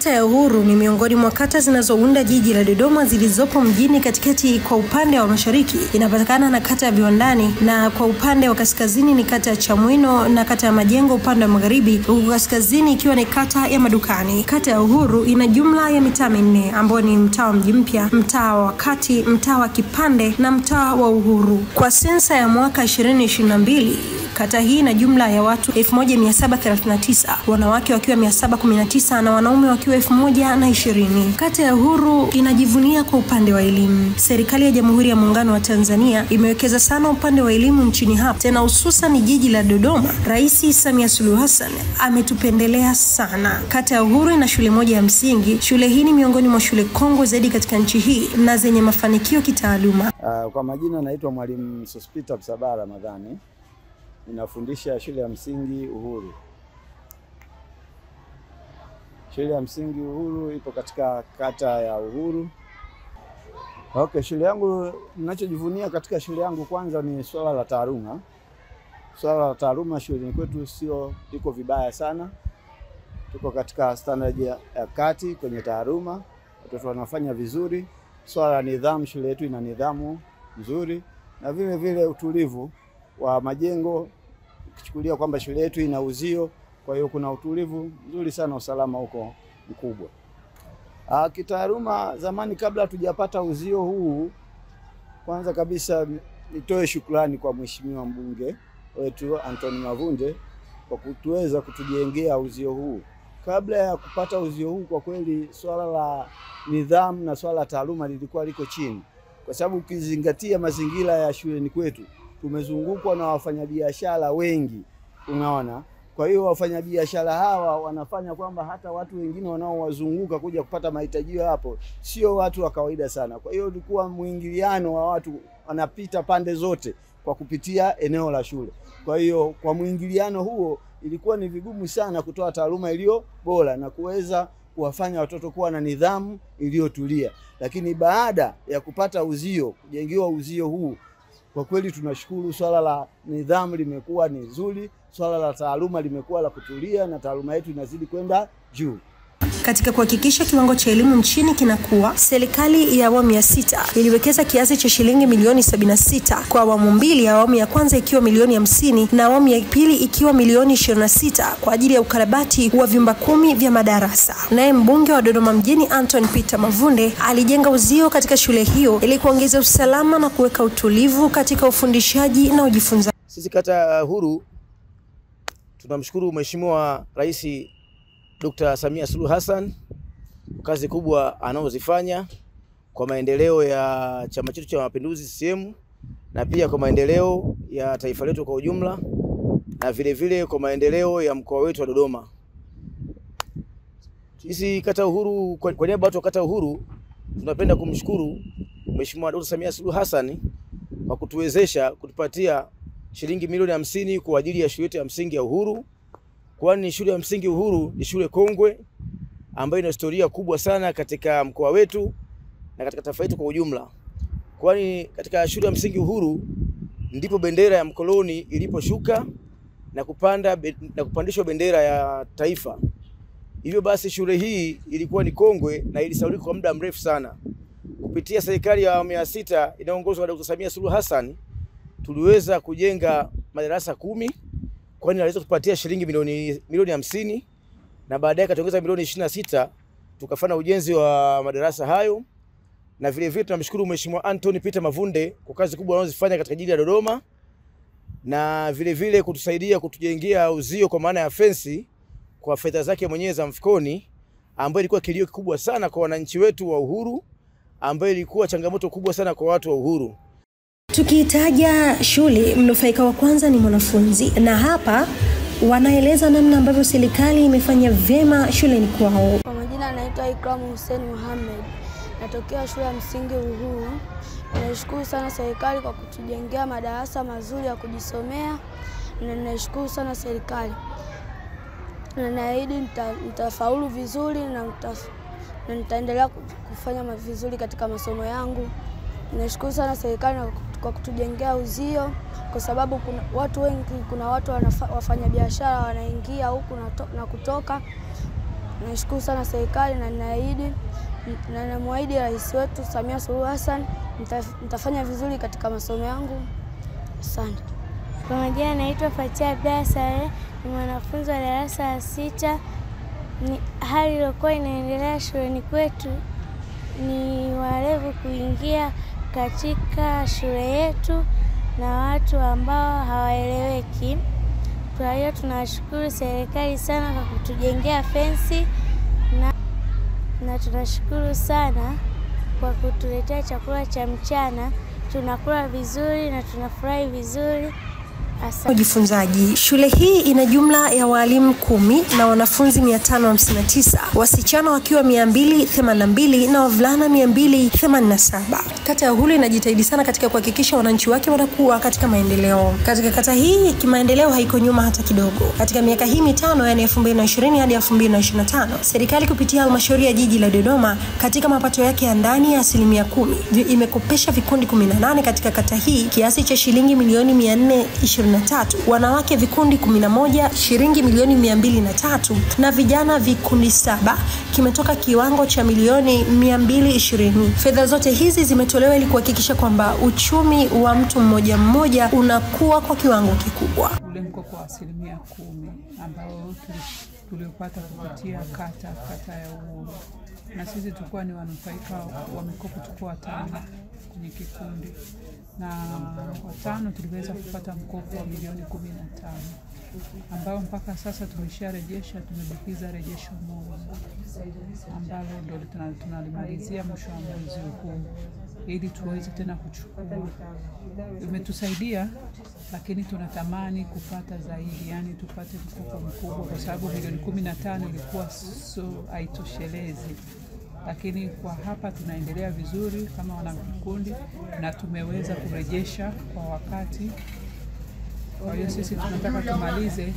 Kata ya Uhuru ni miongoni mwa kata zinazounda jiji la Dodoma zilizopo mjini katikati. Kwa upande wa mashariki inapatikana na kata ya Viwandani, na kwa upande wa kaskazini ni kata ya Chamwino na kata ya Majengo upande wa magharibi, huku kaskazini ikiwa ni kata ya Madukani. Kata ya Uhuru ina jumla ya mitaa minne ambayo ni mtaa wa Mji Mpya, mtaa wa Kati, mtaa wa Kipande na mtaa wa Uhuru. Kwa sensa ya mwaka 2022 kata hii ina jumla ya watu 1739, wanawake wakiwa 719 na wanaume wakiwa 1020. Kata ya Uhuru inajivunia kwa upande wa elimu. Serikali ya Jamhuri ya Muungano wa Tanzania imewekeza sana upande wa elimu nchini hapa, tena hususan jiji la Dodoma. Rais Samia Suluhu Hassan ametupendelea sana. Kata ya Uhuru ina shule moja ya msingi. Shule hii ni miongoni mwa shule kongwe zaidi katika nchi hii na zenye mafanikio kitaaluma. Kwa majina naitwa Mwalimu Sospita Msabara Ramadhani. Ninafundisha shule ya msingi Uhuru. Shule ya msingi Uhuru ipo katika kata ya Uhuru. Okay, shule yangu, ninachojivunia katika shule yangu kwanza ni swala la taaluma. Swala la taaluma shuleni kwetu iko vibaya sana. Tuko katika standard ya kati kwenye taaluma. Watoto wanafanya vizuri. Swala la nidhamu, shule yetu ina nidhamu nzuri, na vile vile utulivu wa majengo, ukichukulia kwamba shule yetu ina uzio, kwa hiyo kuna utulivu nzuri sana, usalama huko mkubwa. Kitaaluma, zamani kabla hatujapata uzio huu, kwanza kabisa nitoe shukrani kwa Mheshimiwa mbunge wetu Anthony Mavunde kwa kutuweza kutujengea uzio huu. Kabla ya kupata uzio huu, kwa kweli swala la nidhamu na swala la taaluma lilikuwa liko chini, kwa sababu ukizingatia mazingira ya shuleni kwetu tumezungukwa na wafanyabiashara wengi, unaona. Kwa hiyo wafanyabiashara hawa wanafanya kwamba hata watu wengine wanaowazunguka kuja kupata mahitaji hapo sio watu wa kawaida sana. Kwa hiyo ilikuwa muingiliano wa watu wanapita pande zote kwa kupitia eneo la shule. Kwa hiyo kwa muingiliano huo ilikuwa ni vigumu sana kutoa taaluma iliyo bora na kuweza kuwafanya watoto kuwa na nidhamu iliyotulia. Lakini baada ya kupata uzio, kujengiwa uzio huu, kwa kweli tunashukuru, swala la nidhamu limekuwa ni nzuri, swala la taaluma limekuwa la kutulia, na taaluma yetu inazidi kwenda juu. Katika kuhakikisha kiwango cha elimu nchini kinakuwa, serikali ya awamu ya 6 iliwekeza kiasi cha shilingi milioni 76 kwa awamu mbili, awamu ya kwanza ikiwa milioni 50 na awamu ya pili ikiwa milioni 26 kwa ajili ya ukarabati wa vyumba 10 vya madarasa. Naye mbunge wa Dodoma mjini Anthony Peter Mavunde alijenga uzio katika shule hiyo ili kuongeza usalama na kuweka utulivu katika ufundishaji na ujifunzaji. Sisi kata ya Uhuru tunamshukuru Mheshimiwa Rais Dr. Samia Suluhu Hassan kazi kubwa anazozifanya kwa maendeleo ya chama chetu cha Mapinduzi CCM, na pia kwa maendeleo ya taifa letu kwa ujumla, na vile vile kwa maendeleo ya mkoa wetu wa Dodoma. Sisi kata Uhuru, kwa niaba ya watu wa kata Uhuru, tunapenda kumshukuru Mheshimiwa Dr. Samia Suluhu Hassan kwa kutuwezesha kutupatia shilingi milioni 50 kwa ajili ya shule yetu ya msingi ya Uhuru. Kwani shule ya msingi Uhuru ni shule kongwe ambayo ina historia kubwa sana katika mkoa wetu na katika taifa letu kwa ujumla. Kwani katika shule ya msingi Uhuru ndipo bendera ya mkoloni iliposhuka na kupandishwa bendera ya taifa. Hivyo basi shule hii ilikuwa ni kongwe na ilisaulika kwa muda mrefu sana. Kupitia serikali ya awamu ya 6 inaongozwa na Dr. Samia Suluhu Hassan tuliweza kujenga madarasa 10, kwani aliweza kutupatia shilingi milioni 50, na baadaye katongeza milioni 26 tukafanya ujenzi wa madarasa hayo. Na vile vile tunamshukuru Mheshimiwa Anthony Peter Mavunde kwa kazi kubwa anazofanya katika jiji la Dodoma, na vile vile kutusaidia kutujengea uzio kwa maana ya fence kwa fedha zake mwenyewe za mfukoni, ambayo ilikuwa kilio kikubwa sana kwa wananchi wetu wa Uhuru, ambayo ilikuwa changamoto kubwa sana kwa watu wa Uhuru. Tukitaja shule, mnufaika wa kwanza ni mwanafunzi, na hapa wanaeleza namna ambavyo serikali imefanya vyema shuleni kwao. Kwa majina naitwa Ikram Hussein Mohamed, natokea shule ya msingi Uhuru. Nashukuru sana serikali kwa kutujengea madarasa mazuri ya kujisomea, na nashukuru sana serikali. Na naahidi nitafaulu vizuri na nitaendelea kufanya vizuri katika masomo yangu. Nashukuru sana serikali kwa kutujengea uzio, kwa sababu kuna watu wafanya biashara wanaingia huku na kutoka, Nashukuru sana serikali na namwahidi Rais wetu Samia Suluhu Hassan nitafanya vizuri katika masomo yangu. Asante. Kwa majina naitwa Fatia Abdalla Saleh, ni mwanafunzi wa darasa la 6. Hali iliyokuwa inaendelea shuleni kwetu ni walevu kuingia katika shule yetu na watu ambao hawaeleweki. Kwa hiyo tunashukuru serikali sana kwa kutujengea fensi na tunashukuru sana kwa kutuletea chakula cha mchana. Tunakula vizuri na tunafurahi vizuri. Ujifunzaji. Shule hii ina jumla ya walimu 10 na wanafunzi 559, wasichana wakiwa 282 na wavulana 287. Kata ya Uhuru inajitahidi sana katika kuhakikisha wananchi wake wanakuwa katika maendeleo. Katika kata hii kimaendeleo haiko nyuma hata kidogo. Katika miaka hii mitano, yani 2020 hadi 2025, serikali kupitia halmashauri ya jiji la Dodoma katika mapato yake ya ndani ya 10% imekopesha vikundi 18 katika kata hii kiasi cha shilingi milioni 423, wanawake vikundi 11 shilingi milioni 203 na vijana vikundi 7 kimetoka kiwango cha milioni 220. Fedha zote hizi zimetolewa ili kuhakikisha kwamba uchumi wa mtu mmoja mmoja unakuwa kwa kiwango kikubwa. Ule mkopo wa 10% ambao tuliopata kupitia kata ya Uhuru, na sisi tulikuwa ni wanufaika wa mikopo, tulikuwa 5 kwenye kikundi, na watano tuliweza kupata mkopo wa milioni 15 ambao mpaka sasa tumesharejesha. Tumebakiza rejesho moja ambalo ndio tunalimalizia mwisho wa mwezi huu ili tuweze tena kuchukua. Imetusaidia, lakini tunatamani kupata zaidi, yani tupate mkopo mkubwa, kwa sababu milioni 15 ilikuwa haitoshelezi. Lakini kwa hapa tunaendelea vizuri kama wana vikundi na tumeweza kurejesha kwa wakati. Kwa hiyo sisi tunataka tumalize,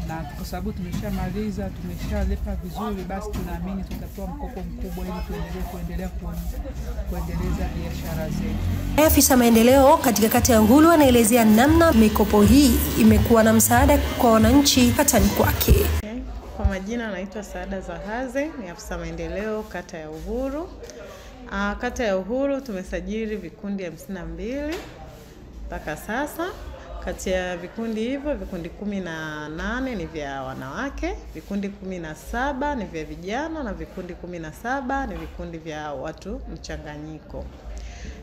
na kwa sababu tumeshamaliza, tumeshalipa vizuri, basi tunaamini tutapewa mkopo mkubwa ili tuendelee kuendeleza biashara zetu. Afisa maendeleo katika kata ya Uhuru anaelezea namna mikopo hii imekuwa na msaada kwa wananchi katani kwake. Kwa majina naitwa Saada Zahaze, ni afisa maendeleo kata ya Uhuru. Kata ya Uhuru tumesajili vikundi 52 mpaka sasa. Kati ya vikundi hivyo, vikundi 18 ni vya wanawake, vikundi 17 ni vya vijana na vikundi 17 ni vikundi vya watu mchanganyiko.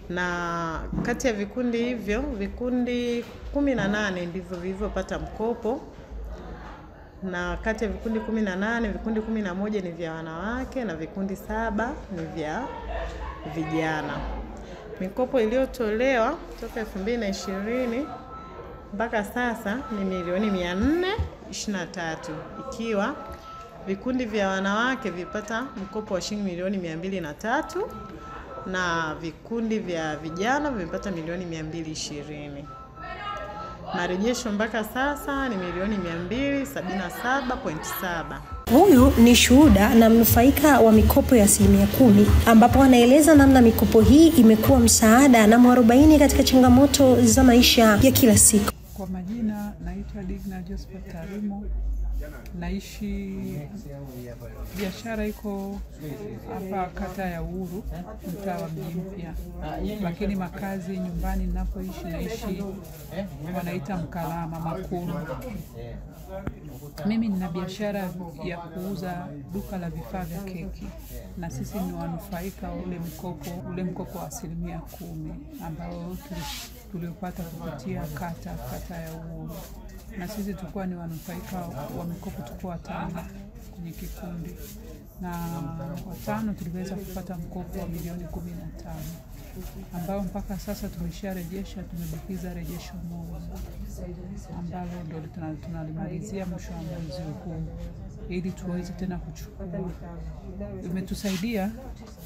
Na kati ya vikundi hivyo, vikundi 18 ndivyo vilivyopata mkopo, na kati ya vikundi 18, vikundi 11 ni vya wanawake na vikundi 7 ni vya vijana. Mikopo iliyotolewa toka 2020 mpaka sasa ni milioni 423, ikiwa vikundi vya wanawake vipata mkopo wa shilingi milioni 203 na vikundi vya vijana vimepata milioni 220. Marejesho mpaka sasa ni milioni 277.7. Huyu ni shuhuda na mnufaika wa mikopo ya 10%, ambapo anaeleza namna mikopo hii imekuwa msaada na mwarobaini katika changamoto za maisha ya kila siku. Kwa majina naitwa Digna Joseph Tarimo, naishi biashara iko hapa kata ya Uhuru, mtaa wa Mji Mpya, lakini makazi nyumbani ninapoishi naishi wanaita Mkalama Makuru. Mimi nina biashara ya kuuza duka la vifaa vya keki, na sisi ni wanufaika ule mkopo wa 10% ambao tuliopata kupitia kata ya Uhuru, na sisi tulikuwa ni wanufaika wa mikopo, tulikuwa 5 kwenye kikundi, na watano tuliweza kupata mkopo wa milioni 15 ambao mpaka sasa tumesharejesha. Tumebakiza rejesho moja ambalo ndio tunalimalizia mwisho wa mwezi huu ili tuweze tena kuchukua. Imetusaidia,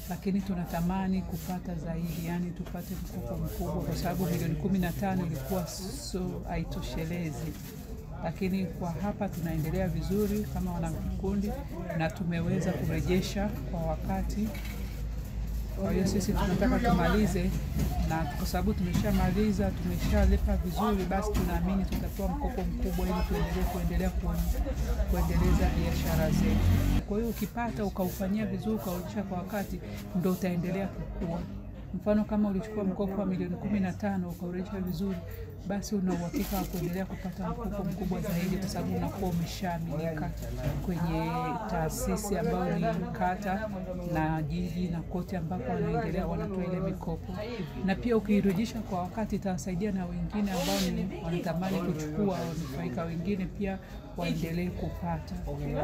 lakini tunatamani kupata zaidi, yani tupate mkopo mkubwa, kwa sababu milioni 15 ilikuwa haitoshelezi. Lakini kwa hapa tunaendelea vizuri kama wana vikundi na tumeweza kurejesha kwa wakati. Kwa hiyo sisi tunataka tumalize, na kwa sababu tumeshamaliza, tumeshalipa vizuri, basi tunaamini tutapewa mkopo mkubwa ili tuendelee kuendeleza biashara zetu. Kwa hiyo ukipata ukaufanyia vizuri, ukarudisha kwa wakati, ndio utaendelea kukua. Mfano kama ulichukua mkopo wa milioni 15 ukarudisha vizuri, basi una uhakika wa kuendelea kupata mkopo mkubwa zaidi, kwa sababu unakuwa umeshaaminika kwenye taasisi ambayo ni kata na jiji na kote ambapo wanaendelea wanatoa ile mikopo. Na pia ukirudisha kwa wakati itasaidia na wengine ambao wanatamani kuchukua, wanufaika wengine pia waendelee kupata.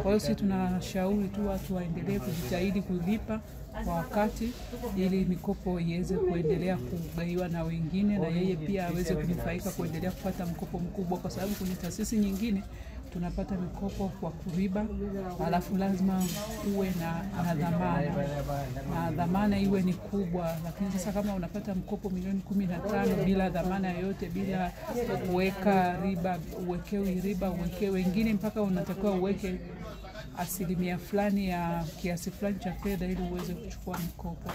Kwa hiyo sisi tunashauri tu watu waendelee kujitahidi kulipa kwa wakati ili mikopo iweze kuendelea kugaiwa na wengine, na yeye pia aweze kunufaika kuendelea kupata mkopo mkubwa, kwa sababu kwenye taasisi nyingine tunapata mikopo kwa kuriba, alafu lazima uwe na dhamana, na dhamana iwe ni kubwa. Lakini sasa kama unapata mkopo milioni 15 bila dhamana yoyote, bila kuweka riba, uwekewi riba, uweke wengine mpaka unatakiwa uweke asilimia fulani ya kiasi fulani cha fedha ili uweze kuchukua mikopo.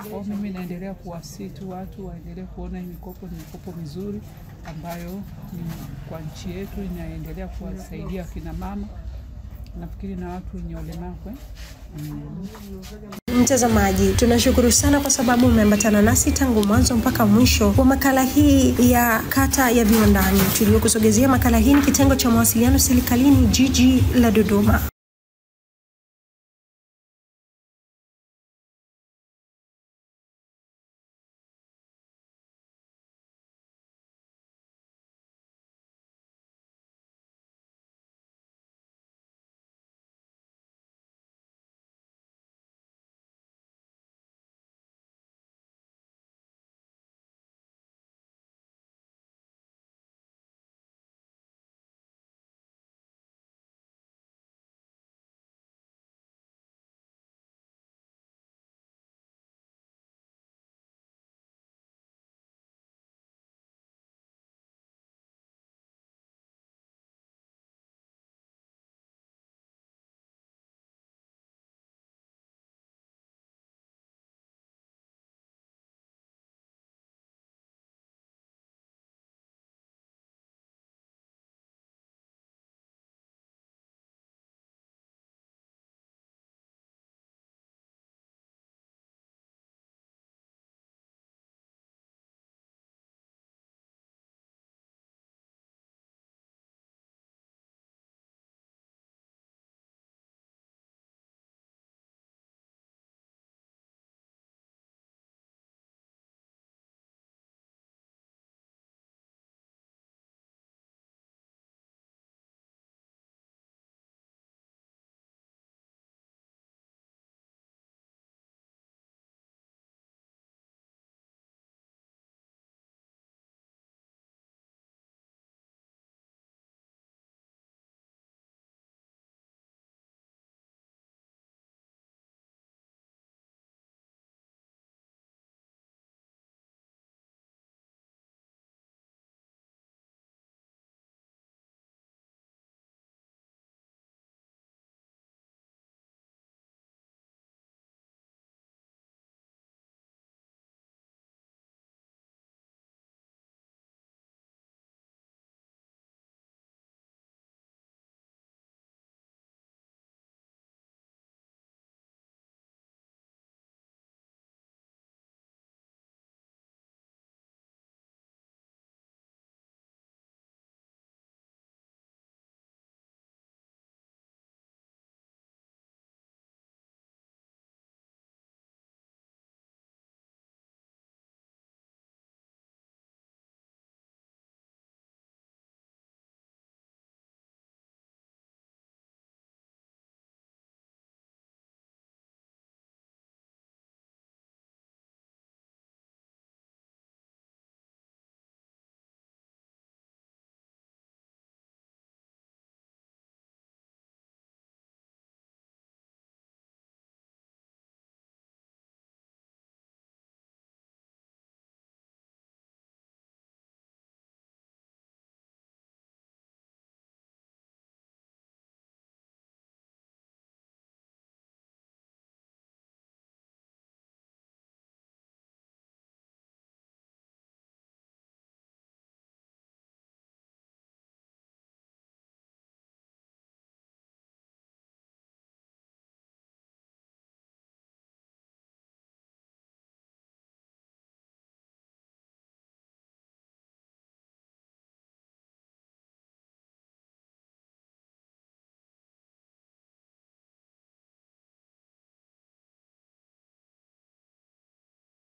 Kwa mimi naendelea kuwasitu watu waendelee kuona hii mikopo ni mikopo mizuri ambayo ni kwa nchi yetu, inaendelea kuwasaidia kina mama, nafikiri na watu wenye ulemavu. Mtazamaji, tunashukuru sana kwa sababu umeambatana nasi tangu mwanzo mpaka mwisho wa makala hii ya Kata ya Viwandani. Tuliokusogezea makala hii ni kitengo cha mawasiliano serikalini jiji la Dodoma.